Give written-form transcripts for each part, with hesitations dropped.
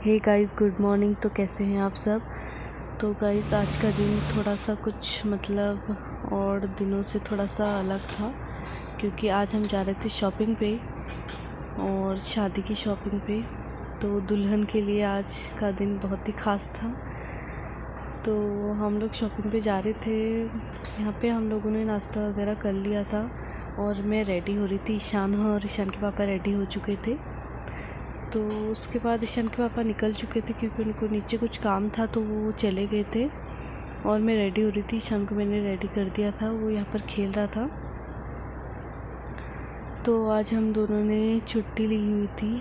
Hey guys, good morning. तो कैसे हैं आप सब। तो गाइस, आज का दिन थोड़ा सा कुछ और दिनों से थोड़ा सा अलग था, क्योंकि आज हम जा रहे थे शॉपिंग पे, और शादी की शॉपिंग पे। तो दुल्हन के लिए आज का दिन बहुत ही ख़ास था। तो हम लोग शॉपिंग पे जा रहे थे। यहाँ पे हम लोगों ने नाश्ता वगैरह कर लिया था और मैं रेडी हो रही थी। ईशान और ईशान के पापा रेडी हो चुके थे। तो उसके बाद ईशान के पापा निकल चुके थे, क्योंकि उनको नीचे कुछ काम था, तो वो चले गए थे और मैं रेडी हो रही थी। ईशान को मैंने रेडी कर दिया था, वो यहाँ पर खेल रहा था। तो आज हम दोनों ने छुट्टी ली हुई थी।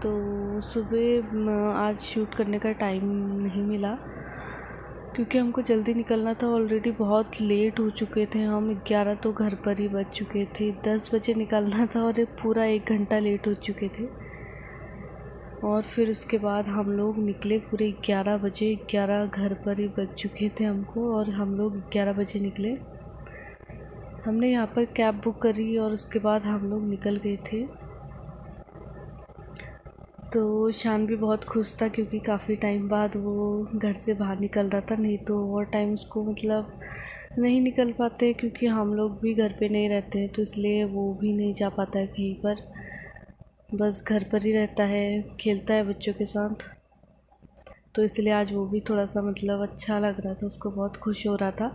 तो सुबह आज शूट करने का टाइम नहीं मिला, क्योंकि हमको जल्दी निकलना था। ऑलरेडी बहुत लेट हो चुके थे हम। 11 तो घर पर ही बज चुके थे। 10 बजे निकलना था और पूरा 1 घंटा लेट हो चुके थे। और फिर उसके बाद हम लोग निकले पूरे 11 बजे। 11 घर पर ही बज चुके थे हमको, और हम लोग 11 बजे निकले। हमने यहाँ पर कैब बुक करी और उसके बाद हम लोग निकल गए थे। तो शान भी बहुत खुश था, क्योंकि काफ़ी टाइम बाद वो घर से बाहर निकल रहा था। नहीं तो और टाइम उसको नहीं निकल पाते, क्योंकि हम लोग भी घर पे नहीं रहते हैं, तो इसलिए वो भी नहीं जा पाता है कहीं पर। बस घर पर ही रहता है, खेलता है बच्चों के साथ। तो इसलिए आज वो भी थोड़ा सा अच्छा लग रहा था, उसको बहुत खुश हो रहा था,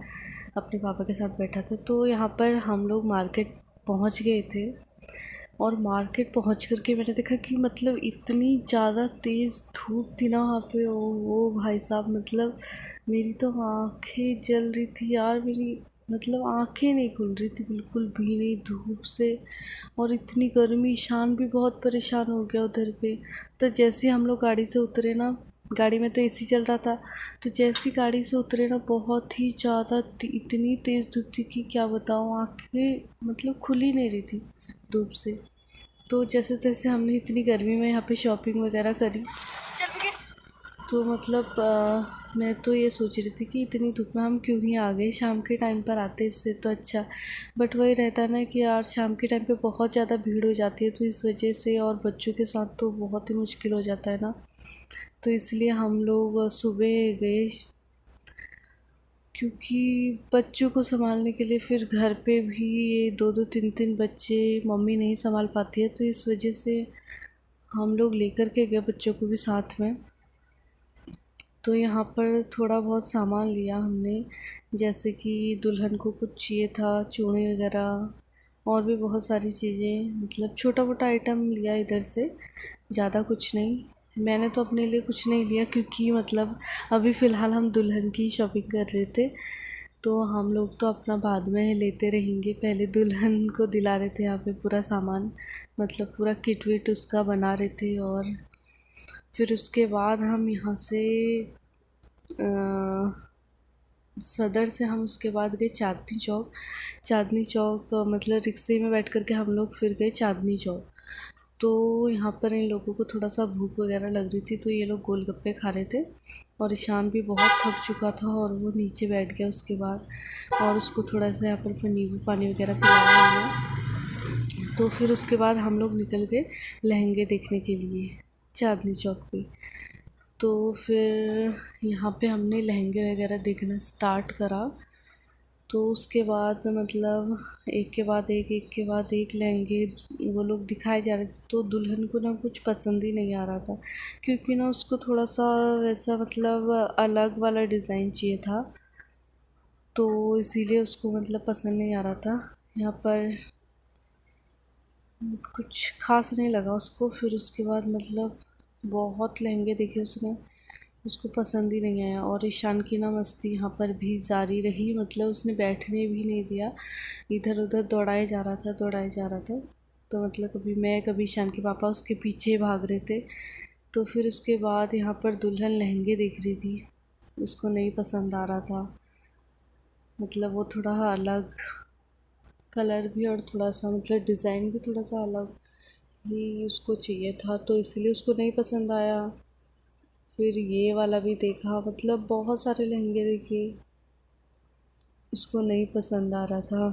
अपने पापा के साथ बैठा था। तो यहाँ पर हम लोग मार्केट पहुँच गए थे, और मार्केट पहुँच कर के मैंने देखा कि इतनी ज़्यादा तेज़ धूप थी ना वहाँ पे। वो भाई साहब, मेरी तो आँखें जल रही थी यार। मेरी आँखें नहीं खुल रही थी बिल्कुल भी नहीं धूप से। और इतनी गर्मी, शान भी बहुत परेशान हो गया उधर पे। तो जैसे हम लोग गाड़ी से उतरे ना, गाड़ी में तो एसी चल रहा था, तो जैसी गाड़ी से उतरे ना, बहुत ही ज़्यादा इतनी तेज़ धूप थी कि क्या बताऊँ। आँखें खुल ही नहीं रही थी धूप से। तो जैसे तैसे हमने इतनी गर्मी में यहाँ पे शॉपिंग वगैरह करी। तो मैं तो ये सोच रही थी कि इतनी धूप में हम क्यों ही आ गए, शाम के टाइम पर आते इससे तो अच्छा। बट वही रहता है ना कि यार, शाम के टाइम पे बहुत ज़्यादा भीड़ हो जाती है, तो इस वजह से, और बच्चों के साथ तो बहुत ही मुश्किल हो जाता है ना। तो इसलिए हम लोग सुबह गए, क्योंकि बच्चों को संभालने के लिए फिर घर पे भी ये 2-2 3-3 बच्चे मम्मी नहीं संभाल पाती है, तो इस वजह से हम लोग लेकर के गए बच्चों को भी साथ में। तो यहाँ पर थोड़ा बहुत सामान लिया हमने, जैसे कि दुल्हन को कुछ चाहिए था, चूड़ी वगैरह, और भी बहुत सारी चीज़ें, छोटा मोटा आइटम लिया इधर से, ज़्यादा कुछ नहीं। मैंने तो अपने लिए कुछ नहीं लिया, क्योंकि अभी फ़िलहाल हम दुल्हन की शॉपिंग कर रहे थे। तो हम लोग तो अपना बाद में लेते रहेंगे, पहले दुल्हन को दिला रहे थे यहाँ पे पूरा सामान, पूरा किट विट उसका बना रहे थे। और फिर उसके बाद हम यहाँ से सदर से हम उसके बाद गए चांदनी चौक। चांदनी चौक रिक्शे में बैठ कर के हम लोग फिर गए चांदनी चौक। तो यहाँ पर इन लोगों को थोड़ा सा भूख वगैरह लग रही थी, तो ये लोग गोलगप्पे खा रहे थे। और ईशान भी बहुत थक चुका था, और वो नीचे बैठ गया उसके बाद। और उसको थोड़ा सा यहाँ पर नींबू पानी वगैरह पिलाया हमने। तो फिर उसके बाद हम लोग निकल गए लहंगे देखने के लिए चांदनी चौक पे। तो फिर यहाँ पे हमने लहंगे वगैरह देखना स्टार्ट करा। तो उसके बाद एक के बाद एक लहंगे वो लोग दिखाए जा रहे थे। तो दुल्हन को ना कुछ पसंद ही नहीं आ रहा था, क्योंकि ना उसको थोड़ा सा वैसा अलग वाला डिज़ाइन चाहिए था, तो इसीलिए उसको पसंद नहीं आ रहा था। यहाँ पर कुछ खास नहीं लगा उसको। फिर उसके बाद बहुत लहंगे देखे उसने, उसको पसंद ही नहीं आया। और ईशान की ना मस्ती यहाँ पर भी जारी रही, उसने बैठने भी नहीं दिया, इधर उधर दौड़ाए जा रहा था, दौड़ाए जा रहा था। तो कभी मैं, कभी ईशान के पापा उसके पीछे भाग रहे थे। तो फिर उसके बाद यहाँ पर दुल्हन लहंगे देख रही थी, उसको नहीं पसंद आ रहा था। वो थोड़ा अलग कलर भी, और थोड़ा सा डिज़ाइन भी थोड़ा सा अलग ही उसको चाहिए था, तो इसलिए उसको नहीं पसंद आया। फिर ये वाला भी देखा, बहुत सारे लहंगे देखे, उसको नहीं पसंद आ रहा था।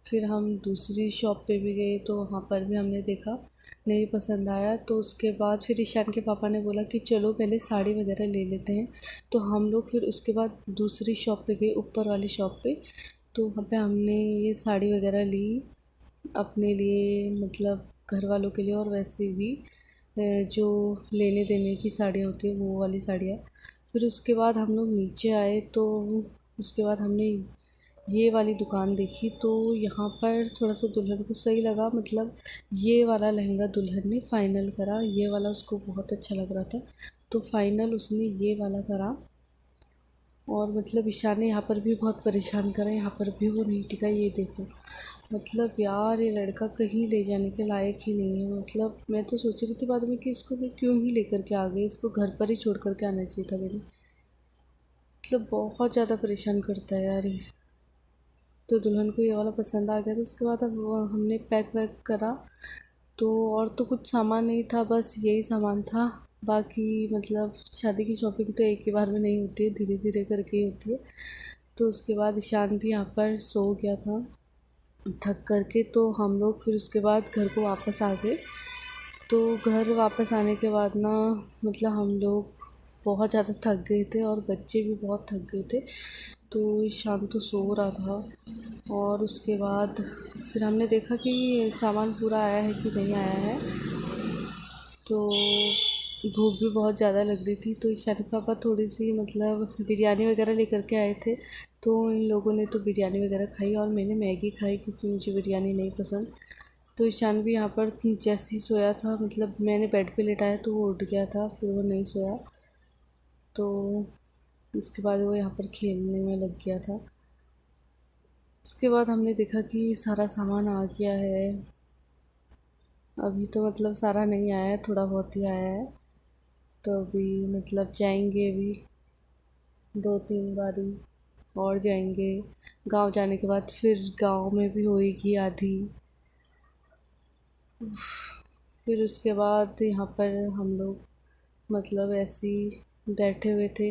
फिर हम दूसरी शॉप पे भी गए तो वहाँ पर भी हमने देखा, नहीं पसंद आया। तो उसके बाद फिर ईशान के पापा ने बोला कि चलो पहले साड़ी वगैरह ले लेते हैं। तो हम लोग फिर उसके बाद दूसरी शॉप पे गए, ऊपर वाली शॉप पे। तो वहाँ पे हमने ये साड़ी वगैरह ली अपने लिए, मतलब घर वालों के लिए, और वैसे भी जो लेने देने की साड़ियाँ होती हैं वो वाली साड़ियाँ। फिर उसके बाद हम लोग नीचे आए तो उसके बाद हमने ये वाली दुकान देखी। तो यहाँ पर थोड़ा सा दुल्हन को सही लगा, मतलब ये वाला लहंगा दुल्हन ने फ़ाइनल करा। ये वाला उसको बहुत अच्छा लग रहा था तो फ़ाइनल उसने ये वाला करा। और मतलब ईशान ने यहाँ पर भी बहुत परेशान करा, यहाँ पर भी वो नहीं टिका। ये देखो, मतलब यार ये लड़का कहीं ले जाने के लायक ही नहीं है। मतलब मैं तो सोच रही थी बाद में कि इसको मैं क्यों ही लेकर के आ गई, इसको घर पर ही छोड़ कर के आना चाहिए था मैंने। मतलब बहुत ज़्यादा परेशान करता है यार ये। तो दुल्हन को ये वाला पसंद आ गया। तो उसके बाद अब हमने पैक वैक करा। तो और तो कुछ सामान नहीं था, बस यही सामान था। बाकी मतलब शादी की शॉपिंग तो एक ही बार में नहीं होती है, धीरे धीरे करके ही होती है। तो उसके बाद ईशान भी यहाँ पर सो गया था थक करके। तो हम लोग फिर उसके बाद घर को वापस आ गए। तो घर वापस आने के बाद ना, मतलब हम लोग बहुत ज़्यादा थक गए थे और बच्चे भी बहुत थक गए थे। तो ईशान तो सो रहा था। और उसके बाद फिर हमने देखा कि सामान पूरा आया है कि नहीं आया है। तो भूख भी बहुत ज़्यादा लग रही थी। तो ईशान के पापा थोड़ी सी मतलब बिरयानी वगैरह लेकर के आए थे। तो इन लोगों ने तो बिरयानी वगैरह खाई और मैंने मैगी खाई क्योंकि मुझे बिरयानी नहीं पसंद। तो ईशान भी यहाँ पर जैसे ही सोया था, मतलब मैंने बेड पे लेटाया तो वो उठ गया था, फिर वो नहीं सोया। तो उसके बाद वो यहाँ पर खेलने में लग गया था। उसके बाद हमने देखा कि सारा सामान आ गया है। अभी तो मतलब सारा नहीं आया है, थोड़ा बहुत ही आया है। तो अभी मतलब जाएंगे अभी 2-3 बारी और जाएंगे। गांव जाने के बाद फिर गांव में भी होएगी आधी। फिर उसके बाद यहाँ पर हम लोग मतलब ऐसे ही बैठे हुए थे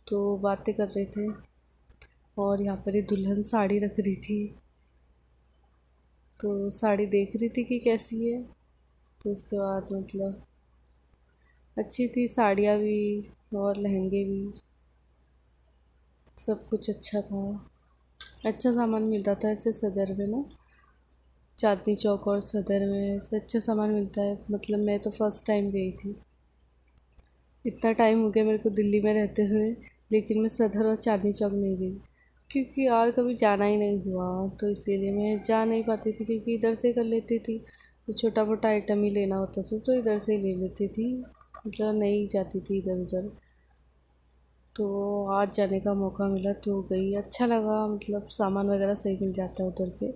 तो बातें कर रहे थे। और यहाँ पर ये दुल्हन साड़ी रख रही थी तो साड़ी देख रही थी कि कैसी है। तो उसके बाद मतलब अच्छी थी साड़ियाँ भी और लहंगे भी, सब कुछ अच्छा था। अच्छा सामान मिल रहा था ऐसे सदर में ना, चांदनी चौक और सदर में ऐसे अच्छा सामान मिलता है। मतलब मैं तो फर्स्ट टाइम गई थी, इतना टाइम हो गया मेरे को दिल्ली में रहते हुए, लेकिन मैं सदर और चांदनी चौक नहीं गई क्योंकि यार कभी जाना ही नहीं हुआ। तो इसीलिए मैं जा नहीं पाती थी क्योंकि इधर से कर लेती थी। तो छोटा मोटा आइटम ही लेना होता था तो इधर से ही ले लेती थी, मतलब नहीं जाती थी इधर उधर। तो आज जाने का मौका मिला तो गई, अच्छा लगा। मतलब सामान वगैरह सही मिल जाता है उधर पे।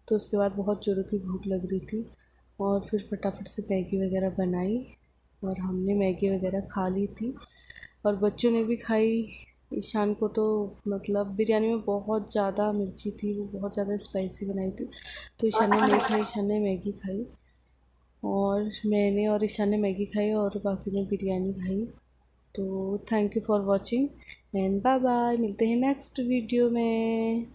तो उसके बाद बहुत ज़ोरों की भूख लग रही थी और फिर फटाफट से मैगी वगैरह बनाई और हमने मैगी वगैरह खा ली थी और बच्चों ने भी खाई। ईशान को तो मतलब बिरयानी में बहुत ज़्यादा मिर्ची थी, वो बहुत ज़्यादा स्पाइसी बनाई थी। तो ईशान ने नहीं खाई, ईशान ने मैगी खाई। और मैंने और ईशान ने मैगी खाई और बाकी ने बिरयानी खाई। तो thank you for watching and bye bye, मिलते हैं नेक्स्ट वीडियो में।